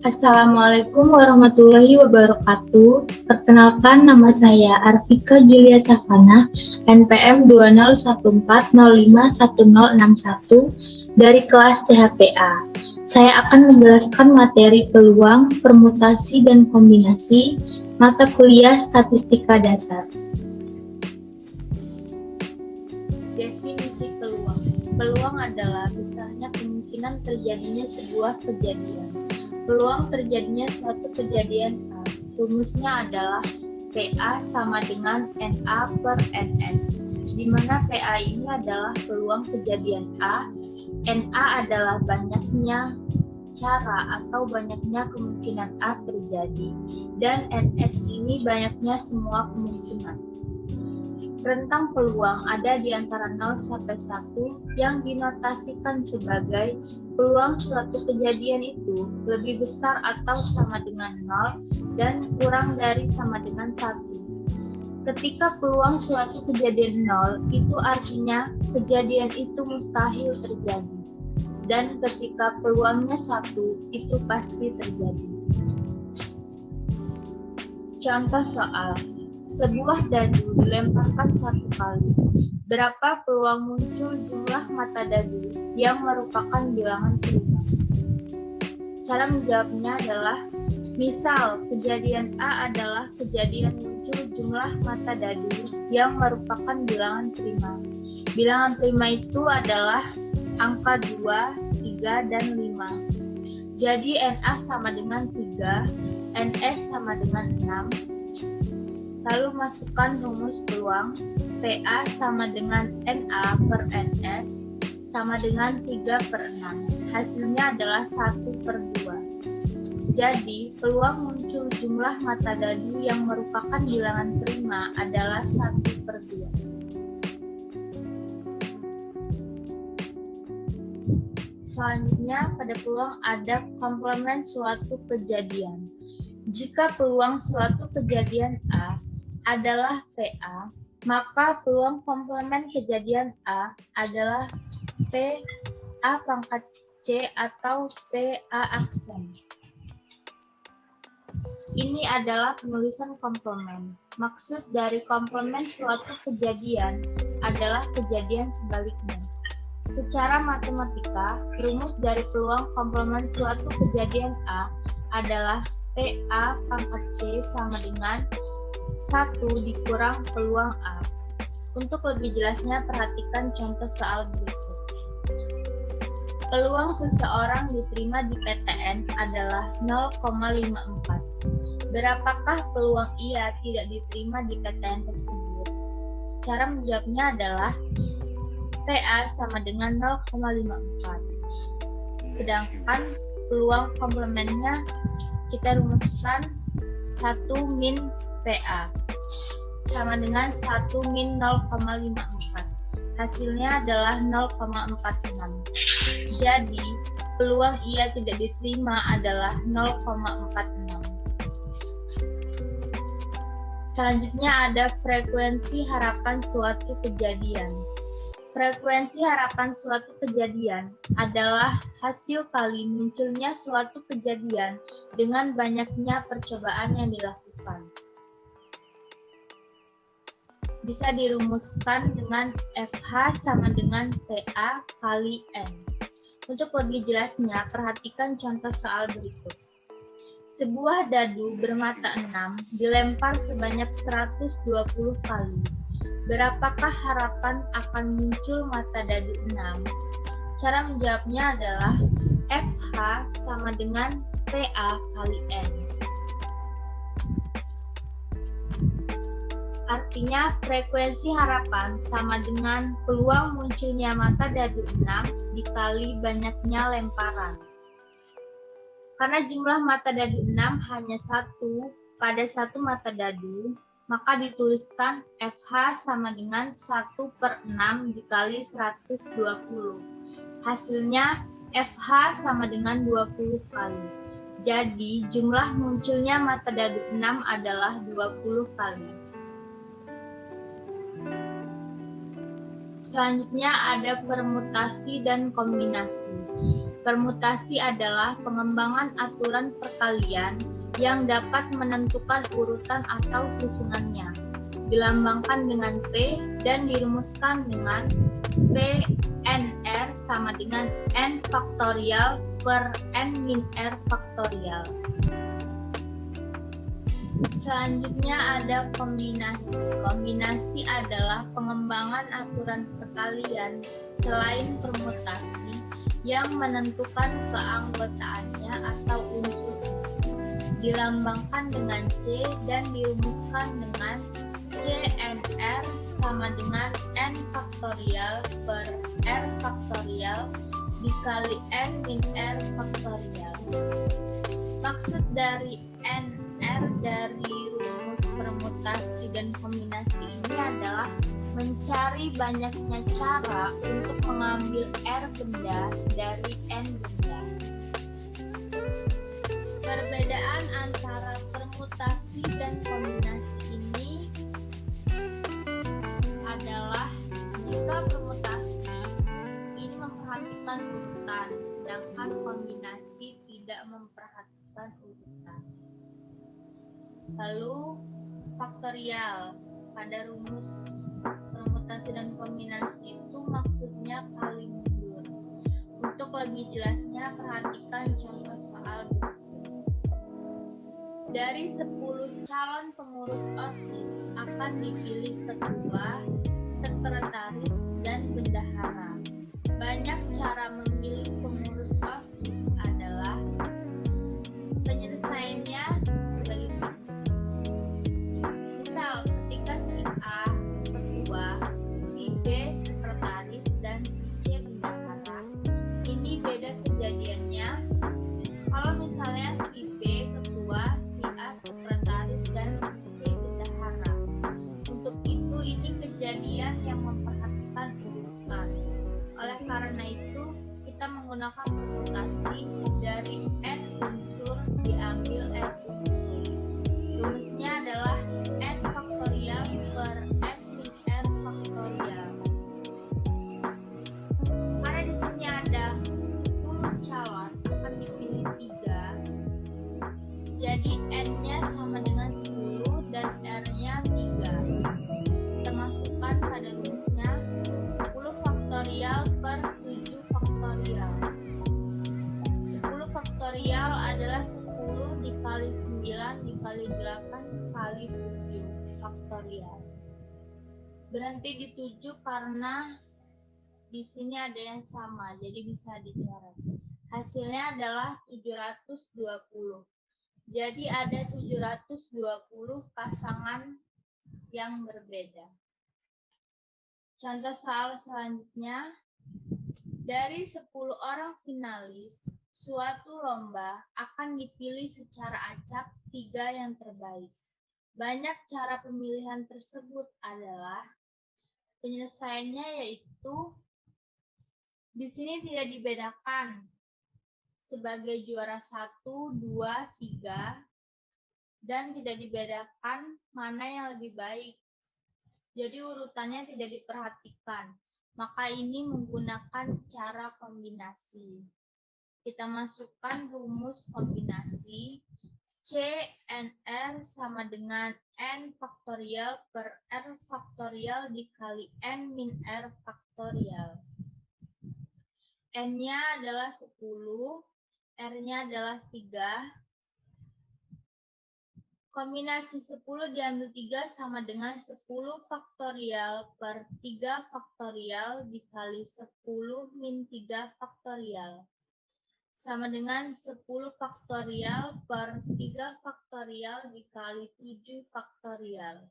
Assalamualaikum warahmatullahi wabarakatuh. Perkenalkan, nama saya Arvika Julia Savana, NPM 2014051061 dari kelas THPA. Saya akan menjelaskan materi peluang, permutasi, dan kombinasi mata kuliah statistika dasar. Definisi peluang. Peluang adalah besarnya kemungkinan terjadinya sebuah kejadian. Peluang terjadinya suatu kejadian A. Rumusnya adalah PA sama dengan NA per NS, di mana PA ini adalah peluang kejadian A, NA adalah banyaknya cara atau banyaknya kemungkinan A terjadi, dan NS ini banyaknya semua kemungkinan. Rentang peluang ada di antara 0 sampai 1 yang dinotasikan sebagai peluang suatu kejadian itu lebih besar atau sama dengan 0 dan kurang dari sama dengan 1. Ketika peluang suatu kejadian 0, itu artinya kejadian itu mustahil terjadi. Dan ketika peluangnya 1, itu pasti terjadi. Contoh soal. Sebuah dadu dilemparkan 1 kali. Berapa peluang muncul jumlah mata dadu yang merupakan bilangan prima? Cara menjawabnya adalah, misal kejadian A adalah kejadian muncul jumlah mata dadu yang merupakan bilangan prima. Bilangan prima itu adalah angka 2, 3, dan 5. Jadi NA sama dengan 3, NS sama dengan 6. Lalu masukkan rumus peluang. PA sama dengan NA per NS sama dengan 3 per 6. Hasilnya adalah 1 per 2. Jadi, peluang muncul jumlah mata dadu yang merupakan bilangan prima adalah 1 per 2. Selanjutnya, pada peluang ada komplement suatu kejadian. Jika peluang suatu kejadian A adalah PA, maka peluang komplement kejadian A adalah PA pangkat C atau PA aksen. Ini adalah penulisan komplement. Maksud dari komplement suatu kejadian adalah kejadian sebaliknya. Secara matematika, rumus dari peluang komplement suatu kejadian A adalah PA pangkat C sama dengan 1 dikurang peluang A. Untuk lebih jelasnya, perhatikan contoh soal berikut. Peluang seseorang diterima di PTN adalah 0,54. Berapakah peluang ia tidak diterima di PTN tersebut? Cara menjawabnya adalah PA sama dengan 0,54. Sedangkan peluang komplementnya kita rumuskan 1 min PA sama dengan 1 min 0,54. Hasilnya adalah 0,46. Jadi, peluang ia tidak diterima adalah 0,46. Selanjutnya ada frekuensi harapan suatu kejadian. Frekuensi harapan suatu kejadian adalah hasil kali munculnya suatu kejadian dengan banyaknya percobaan yang dilakukan. Bisa dirumuskan dengan FH sama dengan PA kali N. Untuk lebih jelasnya, perhatikan contoh soal berikut. Sebuah dadu bermata 6 dilempar sebanyak 120 kali. Berapakah harapan akan muncul mata dadu 6? Cara menjawabnya adalah FH sama dengan PA kali N. Artinya frekuensi harapan sama dengan peluang munculnya mata dadu 6 dikali banyaknya lemparan. Karena jumlah mata dadu 6 hanya 1 pada satu mata dadu, maka dituliskan FH sama dengan 1 per 6 dikali 120. Hasilnya FH sama dengan 20 kali. Jadi jumlah munculnya mata dadu 6 adalah 20 kali. Selanjutnya ada permutasi dan kombinasi. Permutasi adalah pengembangan aturan perkalian yang dapat menentukan urutan atau susunannya. Dilambangkan dengan P dan dirumuskan dengan P NR sama dengan N faktorial per N min R faktorial. Selanjutnya ada kombinasi. Kombinasi adalah pengembangan aturan perkalian selain permutasi yang menentukan keanggotaannya atau unsur. Dilambangkan dengan C dan dirumuskan dengan CNR sama dengan N faktorial per R faktorial dikali N min R faktorial. Maksud dari NR dari rumus permutasi dan kombinasi ini adalah mencari banyaknya cara untuk mengambil R benda dari N benda. Perbedaan antara permutasi dan kombinasi ini adalah jika permutasi ini memperhatikan urutan, sedangkan kombinasi tidak memperhatikan urutan. Lalu faktorial pada rumus permutasi dan kombinasi itu maksudnya kali mundur. Untuk lebih jelasnya perhatikan contoh soal berikut. Dari 10 calon pengurus OSIS akan dipilih ketua, sekretaris, dan bendahara. Banyak cara memilih pengurus OSIS adalah penyelesaiannya sebagai berikut. Misal ketika si A ketua, si B sekretaris, dan si C bendahara, ini beda kejadiannya. Kalau misalnya si B ketua, si A sekretaris, dan si C bendahara. Untuk itu ini kejadian yang memperhatikan urutan. Oleh karena itu kita menggunakan permutasi dari N unsur diambil N unsur. Rumusnya adalah N faktorial per N min R faktorial. Karena di sini ada 10 calon akan dipilih 3. Jadi N-nya sama dengan 10 dan R-nya 3. Kita masukkan pada rumusnya 10 faktorial per 7 faktorial. 10 faktorial adalah 10 dikali 9 dikali 8 kali 7 faktorial. Berhenti di 7 karena di sini ada yang sama, jadi bisa dicoret. Hasilnya adalah 720. Jadi ada 720 pasangan yang berbeda. Contoh soal selanjutnya, dari 10 orang finalis, suatu lomba akan dipilih secara acak 3 yang terbaik. Banyak cara pemilihan tersebut adalah penyelesaiannya yaitu di sini tidak dibedakan sebagai juara 1, 2, 3 dan tidak dibedakan mana yang lebih baik. Jadi urutannya tidak diperhatikan. Maka ini menggunakan cara kombinasi. Kita masukkan rumus kombinasi. CNR sama dengan N faktorial per R faktorial dikali N min R faktorial. N-nya adalah 10, R-nya adalah 3. Kombinasi 10 diambil 3 sama dengan 10 faktorial per 3 faktorial dikali 10 min 3 faktorial. Sama dengan 10 faktorial per 3 faktorial dikali 7 faktorial.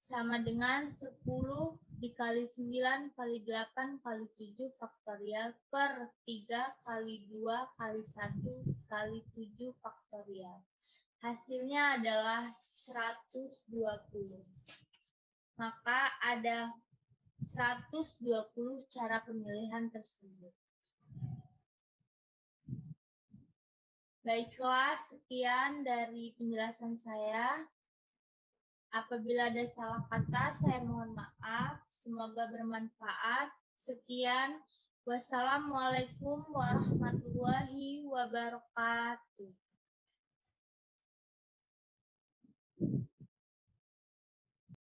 Sama dengan 10 dikali 9 kali 8 kali 7 faktorial per 3 kali 2 kali 1 kali 7 faktorial. Hasilnya adalah 120. Maka ada 120 cara pemilihan tersebut. Baiklah, sekian dari penjelasan saya. Apabila ada salah kata, saya mohon maaf. Semoga bermanfaat. Sekian. Wassalamualaikum warahmatullahi wabarakatuh.